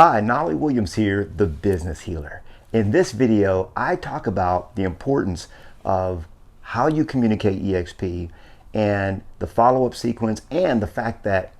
Hi, Knolly Williams here, the Business Healer. In this video, I talk about the importance of how you communicate EXP and the follow-up sequence and the fact that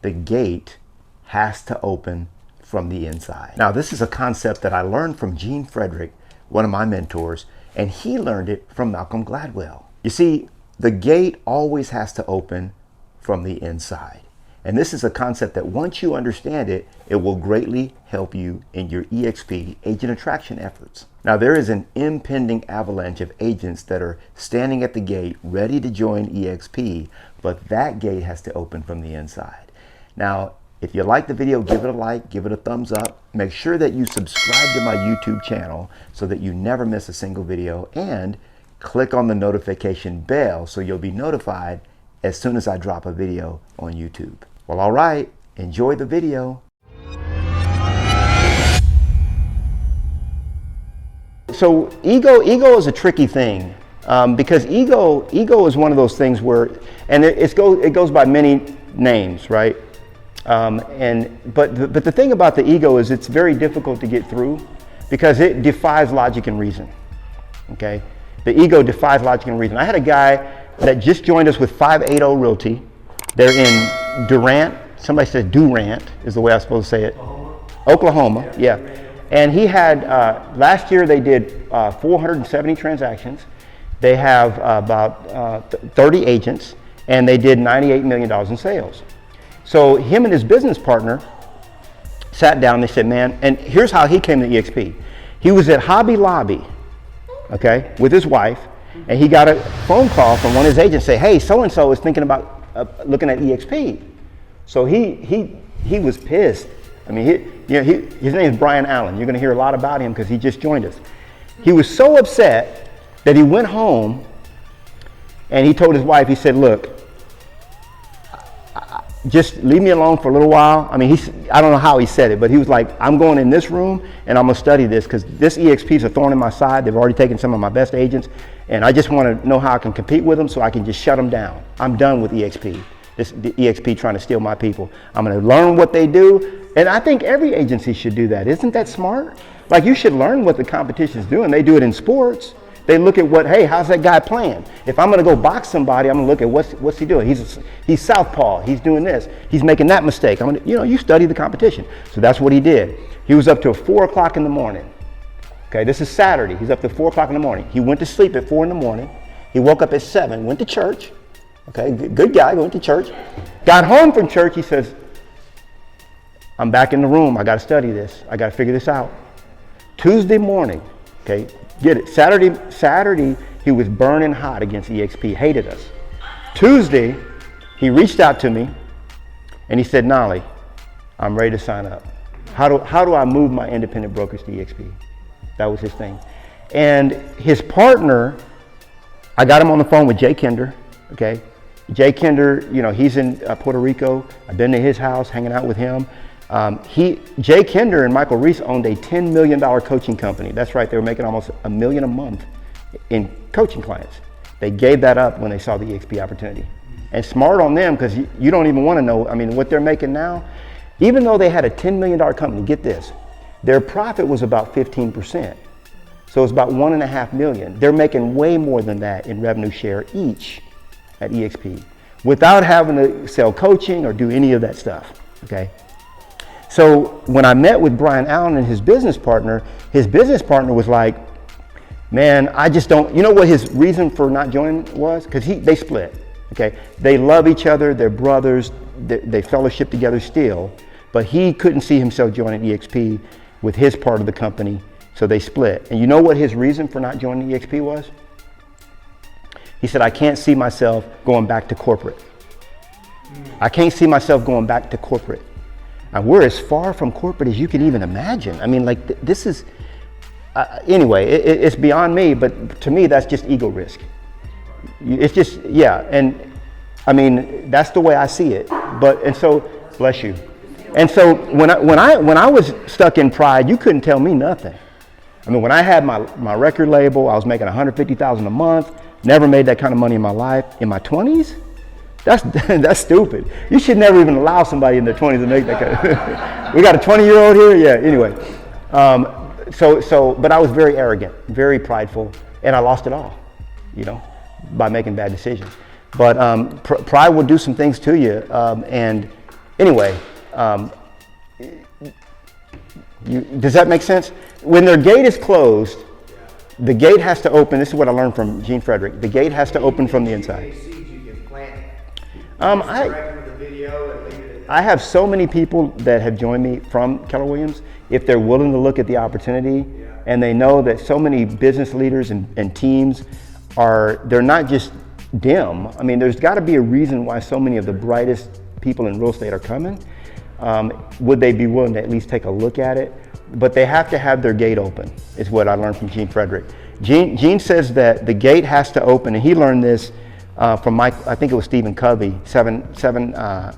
the gate has to open from the inside. Now, this is a concept that I learned from Gene Frederick, one of my mentors, and he learned it from Malcolm Gladwell. You see, the gate always has to open from the inside. And this is a concept that once you understand it, it will greatly help you in your EXP agent attraction efforts. Now, there is an impending avalanche of agents that are standing at the gate ready to join EXP, but that gate has to open from the inside. Now, if you like the video, give it a like, give it a thumbs up. Make sure that you subscribe to my YouTube channel so that you never miss a single video, and click on the notification bell so you'll be notified as soon as I drop a video on YouTube. Well, all right, enjoy the video. So ego is a tricky thing because ego is one of those things where, and it goes by many names, right? But the thing about the ego is it's very difficult to get through because it defies logic and reason. Okay, the ego defies logic and reason. I had a guy that just joined us with 580 Realty. They're in Durant. Somebody said Durant is the way I'm supposed to say it. Oklahoma, yeah. And he had, last year they did 470 transactions. They have about 30 agents, and they did $98 million in sales. So him and his business partner sat down, they said, man, and here's how he came to EXP. He was at Hobby Lobby, okay, with his wife, and he got a phone call from one of his agents say, hey, so-and-so is thinking about looking at EXP. So he was pissed. I mean, his name is Brian Allen. You're gonna hear a lot about him because he just joined us. He was so upset that he went home and he told his wife, he said, look, just leave me alone for a little while. I mean, I don't know how he said it, but he was like, I'm going in this room and I'm gonna study this because this EXP is a thorn in my side. They've already taken some of my best agents and I just wanna know how I can compete with them so I can just shut them down. I'm done with EXP. The EXP trying to steal my people. I'm gonna learn what they do. And I think every agency should do that. Isn't that smart? Like, you should learn what the competition's doing. They do it in sports. They look at hey, how's that guy playing? If I'm gonna go box somebody, I'm gonna look at what's he doing? He's southpaw, he's doing this, he's making that mistake. You study the competition. So that's what he did. He was up till 4 o'clock in the morning. Okay, this is Saturday. He's up to 4 o'clock in the morning. He went to sleep at 4 in the morning. He woke up at 7, went to church. Okay, good guy, went to church. Got home from church, he says, I'm back in the room. I gotta study this. I gotta figure this out. Tuesday morning, okay, get it. Saturday, he was burning hot against EXP, hated us. Tuesday, he reached out to me and he said, Knolly, I'm ready to sign up. How do I move my independent brokers to EXP? That was his thing. And his partner, I got him on the phone with Jay Kinder, okay? Jay Kinder, he's in Puerto Rico. I've been to his house, hanging out with him. Jay Kinder and Michael Reese owned a $10 million coaching company. That's right, they were making almost $1 million a month in coaching clients. They gave that up when they saw the EXP opportunity. And smart on them, because you don't even want to know, what they're making now. Even though they had a $10 million company, get this, their profit was about 15%. So it's about $1.5 million. They're making way more than that in revenue share each at EXP without having to sell coaching or do any of that stuff, okay? So when I met with Brian Allen and his business partner was like, man, I just don't, you know what his reason for not joining was? Because they split, okay? They love each other, they're brothers, they fellowship together still, but he couldn't see himself joining EXP with his part of the company, so they split. And you know what his reason for not joining EXP was? He said, I can't see myself going back to corporate. I can't see myself going back to corporate. And we're as far from corporate as you can even imagine. This is, anyway, it's beyond me, but to me, that's just ego risk. It's just, yeah, and that's the way I see it. And so, bless you. And so when I was stuck in pride, you couldn't tell me nothing. When I had my record label, I was making $150,000 a month, never made that kind of money in my life. In my 20s, That's stupid. You should never even allow somebody in their 20s to make that kind of. We got a 20-year-old here? Yeah, anyway. But I was very arrogant, very prideful, and I lost it all, you know, by making bad decisions. But pride will do some things to you. And anyway, does that make sense? When their gate is closed, the gate has to open. This is what I learned from Gene Frederick. The gate has to open from the inside. I have so many people that have joined me from Keller Williams. If they're willing to look at the opportunity, and they know that so many business leaders and teams they're not just dim. I mean, there's got to be a reason why so many of the brightest people in real estate are coming. Would they be willing to at least take a look at it? But they have to have their gate open, is what I learned from Gene Frederick. Gene says that the gate has to open, and he learned this from I think it was Stephen Covey, seven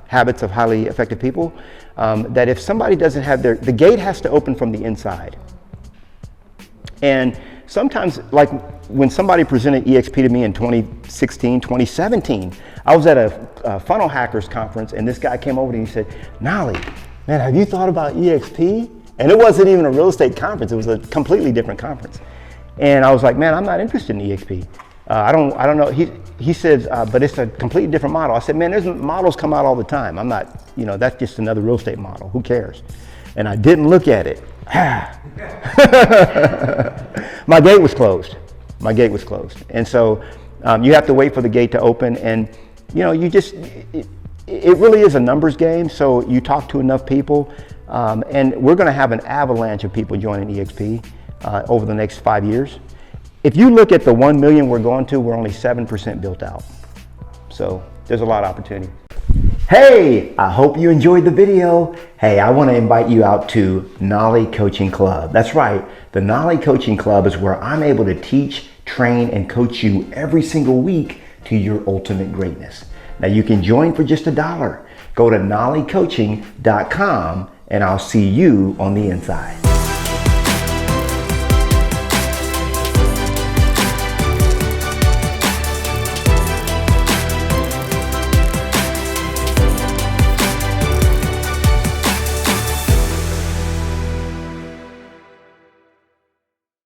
Habits of Highly Effective People, that if somebody doesn't have the gate has to open from the inside. And sometimes, like when somebody presented EXP to me in 2016, 2017, I was at a funnel hackers conference, and this guy came over to me and he said, "Knolly, man, have you thought about EXP?" And it wasn't even a real estate conference, it was a completely different conference. And I was like, "Man, I'm not interested in EXP. I don't know." He said, "But it's a completely different model." I said, "Man, there's models come out all the time. I'm not, you know, that's just another real estate model. Who cares?" And I didn't look at it. My gate was closed. My gate was closed. And so you have to wait for the gate to open. And, you know, it really is a numbers game. So you talk to enough people, and we're going to have an avalanche of people joining EXP over the next 5 years. If you look at the 1 million we're going to, we're only 7% built out. So there's a lot of opportunity. Hey, I hope you enjoyed the video. Hey, I want to invite you out to Knolly Coaching Club. That's right. The Knolly Coaching Club is where I'm able to teach, train, and coach you every single week to your ultimate greatness. Now you can join for just $1. Go to knollycoaching.com and I'll see you on the inside.